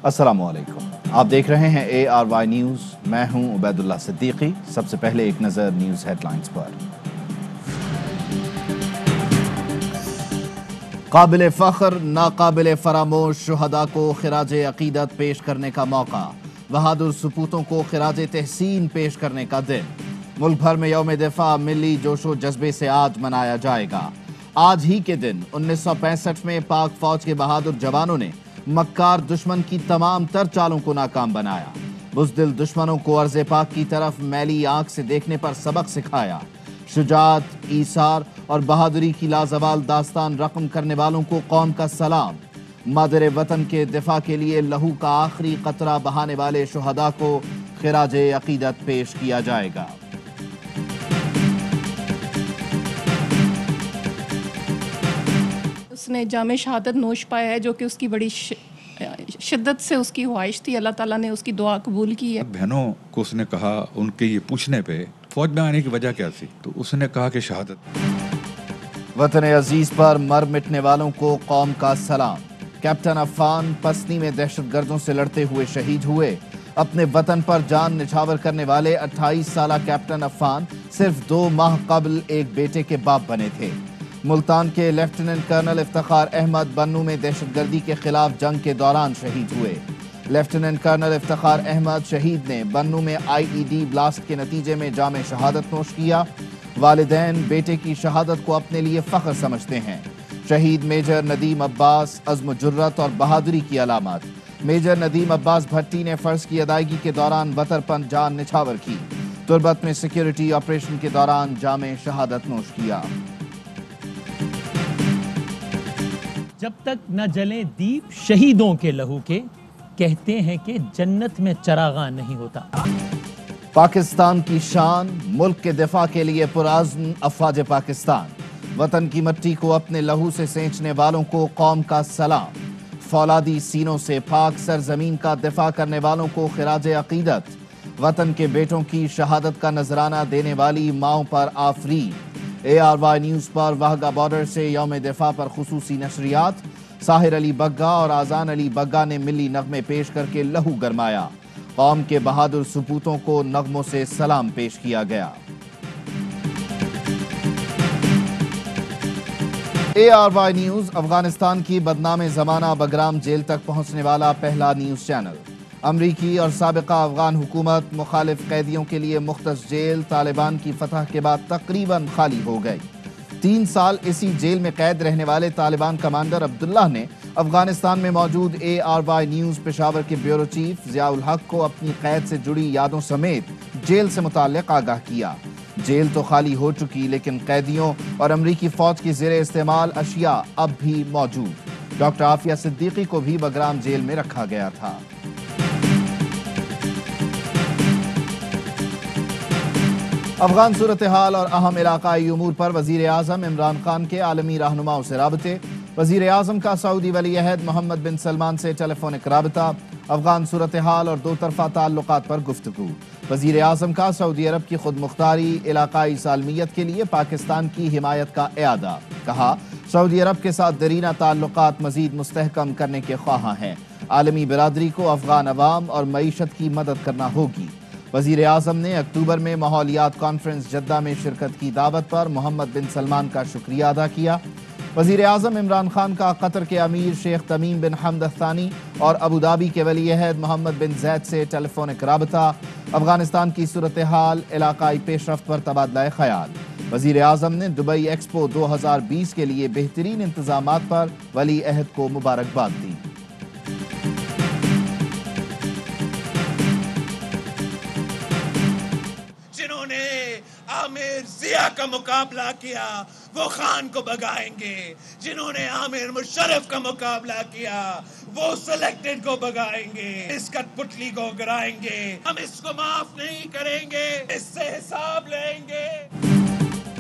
अस्सलाम वालेकुम। आप देख रहे हैं ARY न्यूज़। मैं हूं उबैदुल्लाह सिद्दीकी। सबसे पहले एक नज़र न्यूज़ हेडलाइंस पर। काबिल फ़ख्र नाकाबिल फरामोश शुहदा को खिराज अक़ीदत पेश करने का मौका। बहादुर सपूतों को खिराज तहसीन पेश करने का दिन। मुल्क भर में यौम दिफा मिली जोशो जज्बे से आज मनाया जाएगा। आज ही के दिन 1965 में पाक फौज के बहादुर जवानों ने मक्कार दुश्मन की तमाम तर चालों को नाकाम बनाया। बुज़दिल दुश्मनों को अर्ज़ पाक की तरफ मैली आंख से देखने पर सबक सिखाया। शुजात, ईसार और बहादुरी की लाजवाल दास्तान रकम करने वालों को कौम का सलाम। मादर वतन के दिफा के लिए लहू का आखिरी कतरा बहाने वाले शुहदा को खिराज अक़ीदत पेश किया जाएगा। उसने जामे शहादत नोश पाया है, जो कि उसकी बड़ी शिद्दत से उसकी ख्वाहिश थी। अल्लाह ताला ने उसकी दुआ कबूल की है। बहनों को उसने कहा, उनके ये पूछने पे फौज में आने की वजह क्या थी, तो उसने कहा कि शहादत। वतन अजीज पर मर मिटने वालों को कौम का सलाम। कैप्टन अफ़ान पसनी में दहशतगर्दों से लड़ते हुए शहीद हुए। अपने वतन पर जान निछावर करने वाले 28 साला कैप्टन अफ़ान सिर्फ 2 माह कबल एक बेटे के बाप बने थे। मुल्तान के लेफ्टिनेंट कर्नल इफ्तिखार अहमद बन्नू में दहशतगर्दी के खिलाफ जंग के दौरान शहीद हुए। लेफ्टिनेंट कर्नल इफ्तिखार अहमद शहीद ने बन्नू में IED ब्लास्ट के नतीजे में जामे शहादत नोश किया। वालिदैन बेटे की शहादत को अपने लिए फ़ख्र समझते हैं। शहीद मेजर नदीम अब्बास अज़्म जुर्रत और बहादुरी की अलामत। मेजर नदीम अब्बास भट्टी ने फ़र्ज की अदायगी के दौरान वतर पर जान निछावर की। तुर्बत में सिक्योरिटी ऑपरेशन के दौरान जामे शहादत नोश किया। जब तक न जले दीप शहीदों के लहू के, कहते हैं कि जन्नत में चरागा नहीं होता। पाकिस्तान की शान, मुल्क के दिफा के लिए पुरअज़्म अफ़वाज पाकिस्तान। वतन की मिट्टी को अपने लहू से सेंचने वालों को कौम का सलाम। फौलादी सीनों से पाक सरजमीन का दिफा करने वालों को खिराज अक़ीदत। वतन के बेटों की शहादत का नजराना देने वाली माओं पर आफरीन। ARY न्यूज़ पर वाहगा बॉर्डर से यौम दिफा पर खुसूसी नशरियात। साहिर अली बग्गा और आज़ान अली बग्गा ने मिली नगमे पेश करके लहू गरमाया। कौम के बहादुर सपूतों को नगमों से सलाम पेश किया गया। ARY न्यूज़ अफगानिस्तान की बदनाम ज़माना बगराम जेल तक पहुंचने वाला पहला न्यूज़ चैनल। अमरीकी और साबिका अफगान हुकूमत मुखालिफ कैदियों के लिए मुख्तस जेल तालिबान की फतह के बाद तकरीबन खाली हो गई। 3 साल इसी जेल में कैद रहने वाले तालिबान कमांडर अब्दुल्लाह ने अफगानिस्तान में मौजूद ARY न्यूज़ पेशावर के ब्यूरो चीफ ज़ियाउल हक को अपनी कैद से जुड़ी यादों समेत जेल से मुताल्लिक़ आगाह किया। जेल तो खाली हो चुकी, लेकिन कैदियों और अमरीकी फौज की ज़ेरे इस्तेमाल अशिया अब भी मौजूद। डॉक्टर आफिया सिद्दीकी को भी बगराम जेल में रखा गया था। अफगान सूरत हाल और अहम इलाकाई उमूर पर वज़ीर आज़म इमरान खान के आलमी रहनुमाओं से राबते। वज़ीर आज़म का सऊदी वली अहद मोहम्मद बिन सलमान से टेलीफोनिक राबता। अफगान सूरत हाल और दो तरफ़ा ताल्लुकात पर गुफ्तगू। वज़ीर आज़म का सऊदी अरब की खुद मुख्तारी इलाकाई सालमियत के लिए पाकिस्तान की हिमायत का इआदा। कहा, सऊदी अरब के साथ दरीना ताल्लुकात मज़ीद मुस्तहकम करने के ख्वाहां हैं। आलमी बिरादरी को अफगान अवाम और मईशत की मदद करना होगी। वज़ीर आज़म ने अक्टूबर में माहौलियात कॉन्फ्रेंस जद्दा में शिरकत की दावत पर मोहम्मद बिन सलमान का शुक्रिया अदा किया। वज़ीर आज़म इमरान खान का कतर के अमीर शेख तमीम बिन हमद अल-थानी और अबू धाबी के वली अहद मोहम्मद बिन जैद से टेलीफोनिक राबता। अफगानिस्तान की सूरत हाल, इलाकाई पेशरफ्त पर तबादला ख्याल। वज़ीर आज़म ने दुबई एक्सपो 2020 के लिए बेहतरीन इंतजामात पर वली अहद को मुबारकबाद दी। जिन्होंने आमिर जिया का मुकाबला किया वो खान को भगाएंगे, जिन्होंने आमिर मुशर्रफ का मुकाबला किया वो सिलेक्टेड को भगाएंगे, इस कठपुतली को गिराएंगे। हम इसको माफ नहीं करेंगे, इससे हिसाब लेंगे।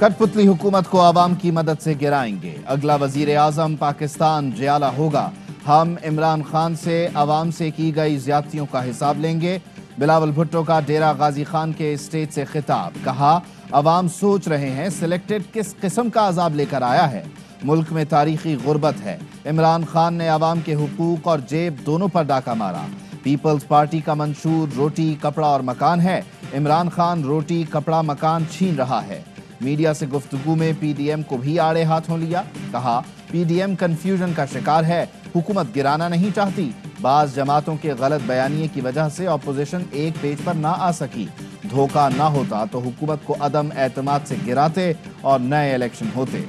कठपुतली हुकूमत को आवाम की मदद से गिराएंगे। अगला वजीर आजम पाकिस्तान जियाला होगा। हम इमरान खान से आवाम से की गई ज्यादतियों का हिसाब लेंगे। बिलावल भुट्टो का डेरा गाजी खान के स्टेज से खिताब। कहा, अवाम सोच रहे हैं सिलेक्टेड किस किस्म का अजाब लेकर आया है। ملک میں تاریخی غربت ہے۔ عمران خان نے عوام کے حقوق اور جیب دونوں پر ڈاکہ مارا۔ پیپلز پارٹی کا منشور روٹی، کپڑا اور مکان ہے۔ عمران خان روٹی، کپڑا، مکان چھین رہا ہے۔ میڈیا سے گفتگو میں پی ڈی ایم کو بھی آڑے ہاتھوں لیا۔ کہا پی ڈی ایم کنفیوژن کا شکار ہے، حکومت گرانا نہیں چاہتی۔ بعض جماعتوں کے غلط بیانیے کی وجہ سے اپوزیشن ایک پیج پر نہ آ سکی۔ دھوکہ نہ ہوتا تو حکومت کو عدم اعتماد سے گراتے اور نئے الیکشن ہوتے۔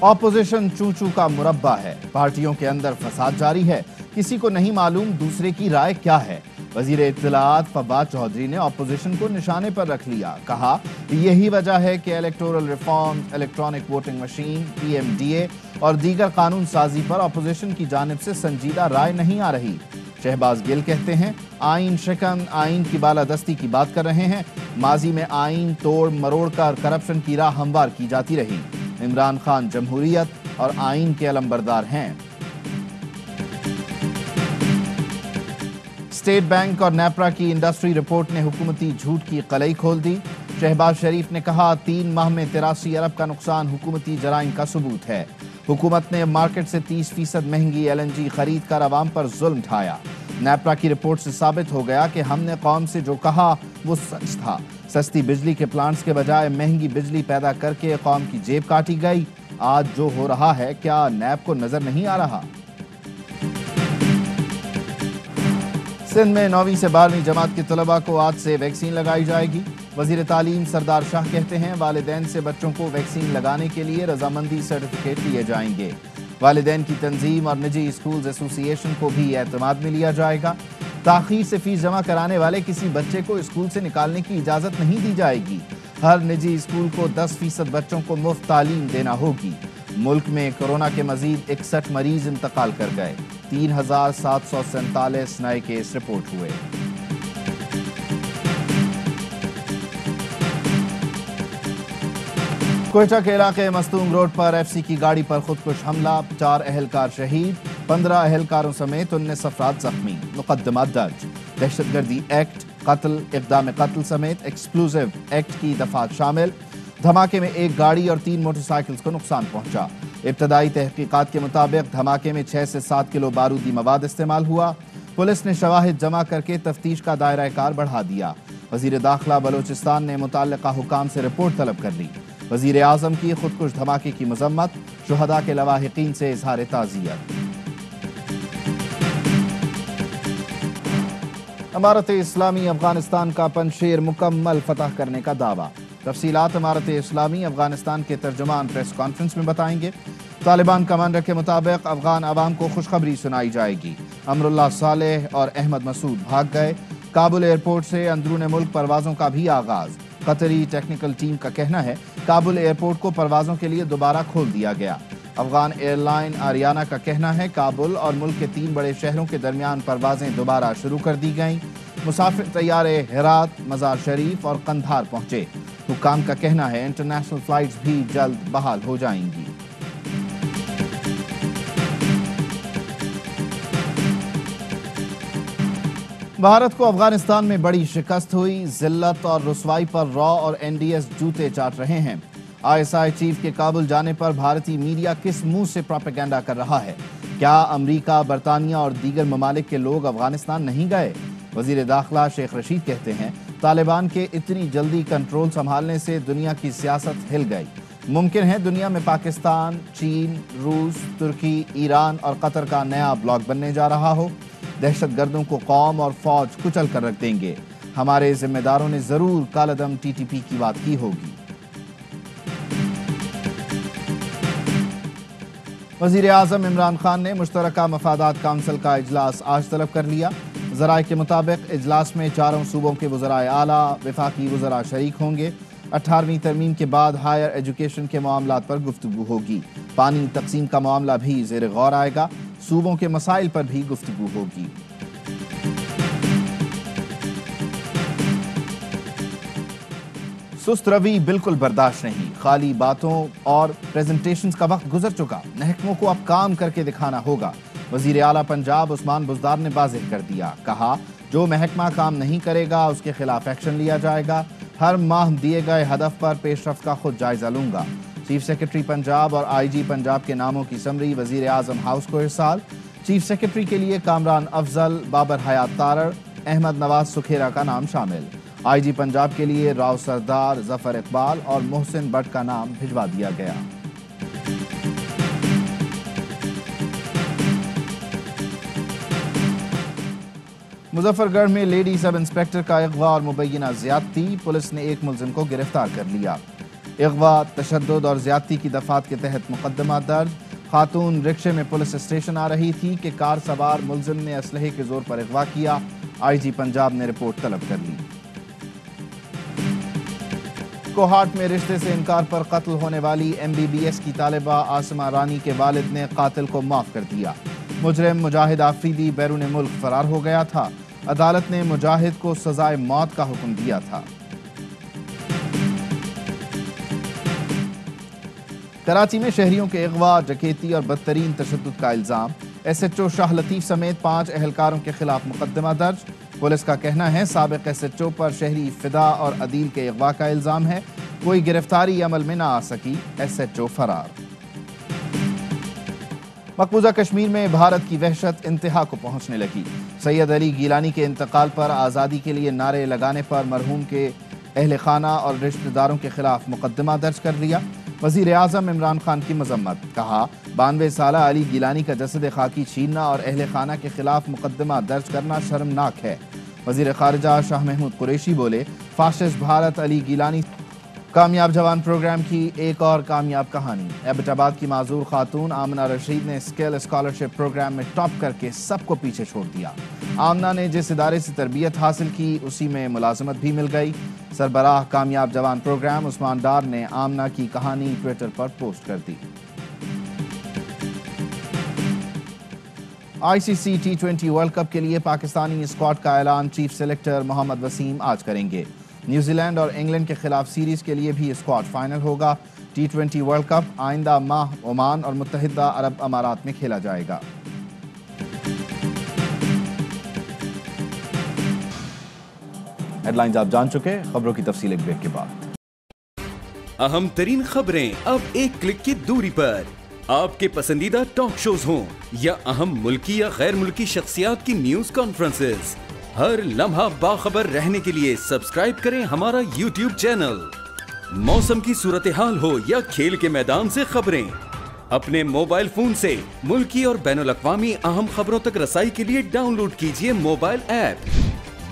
اپوزیشن چوں کا مربع ہے، پارٹیوں کے اندر فساد جاری ہے، کسی کو نہیں معلوم دوسرے کی رائے کیا ہے۔ وزیر اطلاعات فواد چودھری نے اپوزیشن کو نشانے پر رکھ لیا۔ کہا یہی وجہ ہے کہ electoral reform, electronic voting machine, P M D A اور دیگر قانون سازی پر اپوزیشن کی جانب سے سنجیدہ رائے نہیں آ رہی۔ شہباز گل کہتے ہیں آئین شکن، آئین کی بالادستی کی بات کر رہے ہیں۔ ماضی میں آئین توڑ مروڑ کر کرپشن کی راہ ہموار کی جاتی رہی۔ عمران خان جمہوریت اور آئین کے علمبردار ہیں۔ اسٹیٹ بینک اور نیپرا کی انڈسٹری رپورٹ نے حکومتی جھوٹ کی قلعی کھول دی۔ شہباز شریف نے کہا 3 ماہ میں 83 ارب کا نقصان حکومتی جرائم کا ثبوت ہے۔ حکومت نے مارکیٹ سے 30% مہنگی ایل این جی خرید کر عوام پر ظلم ڈھایا۔ نیپرا کی رپورٹ سے ثابت ہو گیا کہ ہم نے قوم سے جو کہا وہ سچ تھا۔ سستی بجلی کے پلانٹس کے بجائے مہنگی بجلی پیدا کر کے قوم کی جیب کاٹی گئی۔ آج جو ہو رہا ہے کیا نیب کو نظر نہیں آ رہا؟ سندھ میں 9ویں سے 12ویں جماعت کے طلباء کو آج سے ویکسین لگائی جائے گی۔ وزیر تعلیم سردار شاہ کہتے ہیں والدین سے بچوں کو ویکسین لگانے کے لیے رضامندی سرٹیفکیٹ لیے جائیں گے۔ والدین کی تنظیم اور نجی اسکولز ایسوسی ایشن کو بھی اعتماد میں لیا جائے گا۔ تاخیر سے فیس جمع کرانے والے کسی بچے کو اسکول سے نکالنے کی اجازت نہیں دی جائے گی۔ ہر نجی اسکول کو 10% بچوں کو مفت تعلیم دینا ہوگی۔ ملک میں کورونا کے مزید 61 مریض انتقال کر گئے۔ 3747 نئے کیس رپورٹ ہوئے۔ کوئٹہ کے علاقے مستونگ روڈ پر ایف سی کی گاڑی پر خودکش حملہ، 4 اہلکار شہید، 15 اہلکاروں سمیت 19 افراد زخمی، مقدمات درج۔ دہشت گردی ایکٹ، قتل، اقدام قتل سمیت ایکسپلوزیو ایکٹ کی دفعات شامل۔ دھماکے میں 1 گاڑی اور 3 موٹر سائیکلز کو نقصان پہنچا۔ ابتدائی تحقیقات کے مطابق دھماکے میں 6 سے 7 کلو بارودی مواد استعمال ہوا۔ پولیس نے شواہد جمع کر کے تفتیش کا دائرہ کار بڑھا دیا۔ وزیر داخلہ بلوچستان نے متعلقہ حکام سے رپورٹ طلب کر لی۔ وزیر اعظم کی خودکش دھماکے کی مذمت، شہداء کے لواحقین سے اظہار تعزیت۔ امارت اسلامی افغانستان کا پنشیر مکمل فتح کرنے کا دعویٰ۔ تفصیلات امارت اسلامی افغانستان کے ترجمان پریس کانفرنس میں بتائیں گے۔ طالبان کمانڈر کے مطابق افغان عوام کو خوشخبری سنائی جائے گی۔ امراللہ صالح اور احمد مسعود بھاگ گئے۔ کابل ایئرپورٹ سے اندرون ملک پروازوں کا بھی آغاز۔ قطری ٹیکنیکل ٹیم کا کہنا ہے کابل ایئرپورٹ کو پروازوں کے لیے دوبارہ کھول دیا گیا۔ افغان ایئر لائن آریانہ کا کہنا ہے کابل اور ملک کے 3 بڑے شہروں کے درمیان پروازیں دوبارہ شروع کر دی گئیں۔ مسافر طیارے ہرات، مزار شریف اور قندھار پہنچے۔ حکام کا کہنا ہے انٹرنیشنل فلائٹس بھی جلد بحال ہو جائیں گی۔ بھارت کو افغانستان میں بڑی شکست ہوئی، ذلت اور رسوائی پر را اور این ڈی ایس جوتے چاٹ رہے ہیں۔ آئی ایس آئی چیف کے کابل جانے پر بھارتی میڈیا کس منہ سے پروپیگنڈا کر رہا ہے؟ کیا امریکہ، برطانیہ اور دیگر ممالک کے لوگ افغانستان نہیں گئے؟ وزیر داخلہ شیخ رشید کہتے ہیں طالبان کے اتنی جلدی کنٹرول سنبھالنے سے دنیا کی سیاست ہل گئی۔ ممکن ہے دنیا میں پاکستان، چین، روس، ترکی، ایران اور قطر کا نیا بلاک بننے جا رہا ہو۔ دہشت گردوں کو قوم اور فوج کچل کر رکھ دیں گے۔ ہمارے ذمہ داروں نے ضرور کالعدم ٹی ٹی پی کی بات کی ہوگی۔ وزیر اعظم عمران خان نے مشترکہ مفادات کونسل کا اجلاس آج طلب کر لیا۔ ذرائع کے مطابق اجلاس میں 4 صوبوں کے وزرائے اعلیٰ، وفاقی وزراء شریک ہوں گے۔ 18ویں ترمیم کے بعد ہائر ایجوکیشن کے معاملات پر گفتگو ہوگی۔ پانی تقسیم کا معاملہ بھی زیر غور آئے گا۔ صوبوں کے مسائل پر بھی گفتگو ہوگی۔ سست روی بالکل برداشت نہیں، خالی باتوں اور پریزنٹیشنز کا وقت گزر چکا، محکموں کو اب کام کر کے دکھانا ہوگا۔ وزیر اعلیٰ پنجاب عثمان بزدار نے واضح کر دیا، کہا جو محکمہ کام نہیں کرے گا اس کے خلاف ایکشن لیا جائے گا۔ हर माह दिए गए हदफ पर पेशरफ्त का खुद जायजा लूंगा। चीफ सेक्रेटरी पंजाब और IG पंजाब के नामों की समरी वजीर आजम हाउस को इरसाल। चीफ सेक्रेटरी के लिए कामरान अफजल, बाबर हयात तारड़, अहमद नवाज सुखेरा का नाम शामिल। IG पंजाब के लिए राव सरदार, जफर इकबाल और मोहसिन भट्ट का नाम भिजवा दिया गया। मुजफ्फरगढ़ में लेडी सब इंस्पेक्टर का अगवा और मुबैना ज्यादती, पुलिस ने एक मुलजिम को गिरफ्तार कर लिया। अगवा, तशद्दुद और ज्यादती की दफात के तहत मुकदमा दर्ज। खातून रिक्शे में पुलिस स्टेशन आ रही थी कि कार सवार मुलजिम ने असलहे के जोर पर अगवा किया। IG पंजाब ने रिपोर्ट तलब कर ली। कोहाट में रिश्ते से इनकार पर कत्ल होने वाली MBBS की तालिबा आसमा रानी के वालिद ने कातिल को माफ कर दिया। मुजरिम मुजाहिद आफरीदी बैरून मुल्क फरार हो गया था। अदालत ने मुजाहिद को सजाए मौत का हुक्म दिया था। कराची में शहरियों के अगवा, डकैती और बदतरीन तशद्दुद का इल्जाम। SHO शाह लतीफ समेत 5 एहलकारों के खिलाफ मुकदमा दर्ज। पुलिस का कहना है साबिक SHO पर शहरी फिदा और अदील के अगवा का इल्जाम है। कोई गिरफ्तारी अमल में न आ सकी, SHO फरार। मकबूजा कश्मीर में भारत की वहशत इंतहा को पहुंचने लगी। सैयद अली गिलानी के इंतकाल पर आज़ादी के लिए नारे लगाने पर मरहूम के अहल खाना और रिश्तेदारों के खिलाफ मुकदमा दर्ज कर लिया। वज़ीर आज़म इमरान खान की मजम्मत, कहा 92 साला अली गिलानी का जसद खाकी छीनना और अहल खाना के खिलाफ मुकदमा दर्ज करना शर्मनाक है। वज़ीर ख़ारिजा शाह महमूद कुरैशी बोले, फाशिस्ट भारत अली गिलानी। कामयाब जवान प्रोग्राम की एक और कामयाब कहानी। एबटाबाद की माजूर खातून आमना रशीद ने स्किल स्कॉलरशिप प्रोग्राम में टॉप करके सबको पीछे छोड़ दिया। आमना ने जिस इदारे से तरबियत हासिल की उसी में मुलाजमत भी मिल गई। सरबराह कामयाब जवान प्रोग्राम उस्मान डार ने आमना की कहानी ट्विटर पर पोस्ट कर दी। ICC T20 वर्ल्ड कप के लिए पाकिस्तानी स्क्वाड का ऐलान चीफ सेलेक्टर मोहम्मद वसीम आज करेंगे। न्यूजीलैंड और इंग्लैंड के खिलाफ सीरीज के लिए भी स्क्वाड फाइनल होगा। T20 वर्ल्ड कप आइंदा माह ओमान और मुत्तहिदा अरब अमारात में खेला जाएगा। हेडलाइंस आप जान चुके, खबरों की तफसील एक ब्रेक के बाद। अहम तरीन खबरें अब एक क्लिक की दूरी पर। आपके पसंदीदा टॉक शोज हों या अहम मुल्की या गैर मुल्की शख्सियात की न्यूज कॉन्फ्रेंसेस, हर लम्हा बाखबर रहने के लिए सब्सक्राइब करें हमारा YouTube चैनल। मौसम की सूरत हाल हो या खेल के मैदान से खबरें, अपने मोबाइल फोन से मुल्की और बैनुल-अक़वामी अहम खबरों तक रसाई के लिए डाउनलोड कीजिए मोबाइल ऐप।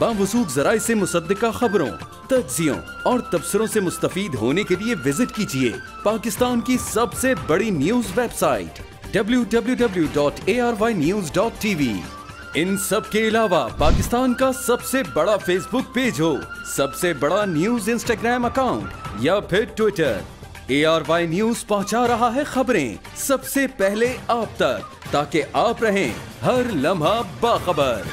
बावसूख ज़राए से मुसद्दिका खबरों, तज्ज़ियों और तबसरों से मुस्तफीद होने के लिए विजिट कीजिए पाकिस्तान की सबसे बड़ी न्यूज वेबसाइट www.arYnews.tv। इन सब के अलावा पाकिस्तान का सबसे बड़ा फेसबुक पेज हो, सबसे बड़ा न्यूज इंस्टाग्राम अकाउंट या फिर ट्विटर, ARY न्यूज पहुंचा रहा है खबरें सबसे पहले आप तक, ताकि आप रहें हर लम्हा बाखबर।